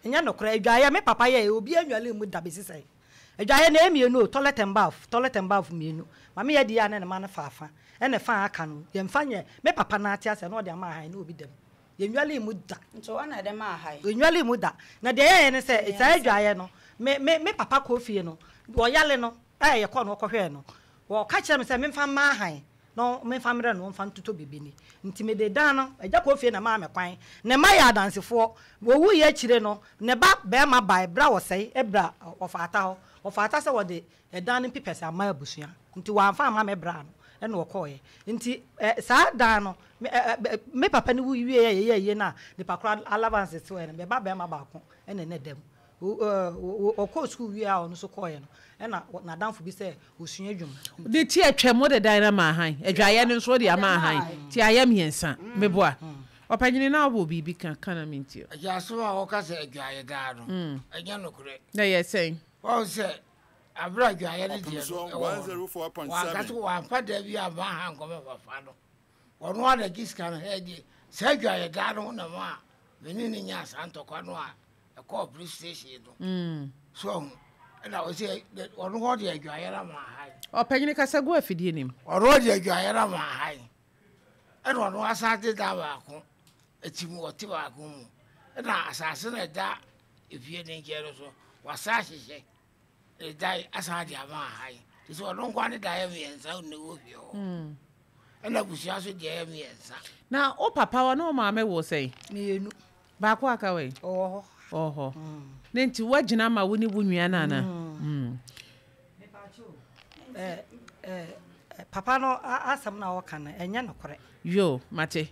enya no kra adwaye me papa ye obi anwale mu da besi sai adwaye na emienu toilet and bath mienu mama ye dia na ne ma na faafa ene fa aka no ye mfa nye me papa na ate ase na ode ama han na obi dem ye nwale mu da nso ona dem ahai ye nwale mu da na de ye ne se sai adwaye no me papa ko fie no wo yale no ye ko no ko hwe no wo ka kire me se me mfa ma han no me famre no mfa ntuto bibini nti me de dan no agya ko fie na ma me kwan ne ma ya dansefo wo wu ye kire no ne ba be ma bai bra wo sei ebra ofata se wo de dan no pipese ama abusua nti wa mfa ma me bra no ene wo koye nti sa dan no me papa ni wu wie ye na de pakra allowance so ene be ba be ma ba ko ene ne dem o ko school wi a ono so koye no ena na danfo bi se osua dwum de ti atwemo de dynama han adwaye no so de ama han ti ayam yensa meboa opanyini na obo bibi kan kana minti ya so a o ka se adwaye da no anya no kure na ye say o se abra adwaye de de 104.7 wa ka so wa fa da bi aba han ko me fa no ono ada giska na headi se adwaye da no na ma venini nya santo kwa no a ko police station no so na o se ono ho de adwaye ra ma hai opanyini kasa go afidie nim ono de adwaye ra ma hai eno ono asate da ba ko etimu oti ba ko mu na asase na da efie ne nkero so wasa hyehe dai asade ama hai so ono kwa ne da ya miensa ne wo hwe ho ena busia so de ya miensa na o papa wa no ma me wo say mienu ba ko aka we oho nenti wagina ma woni bunua na na papa no asam na wo kana enya no kore yo mate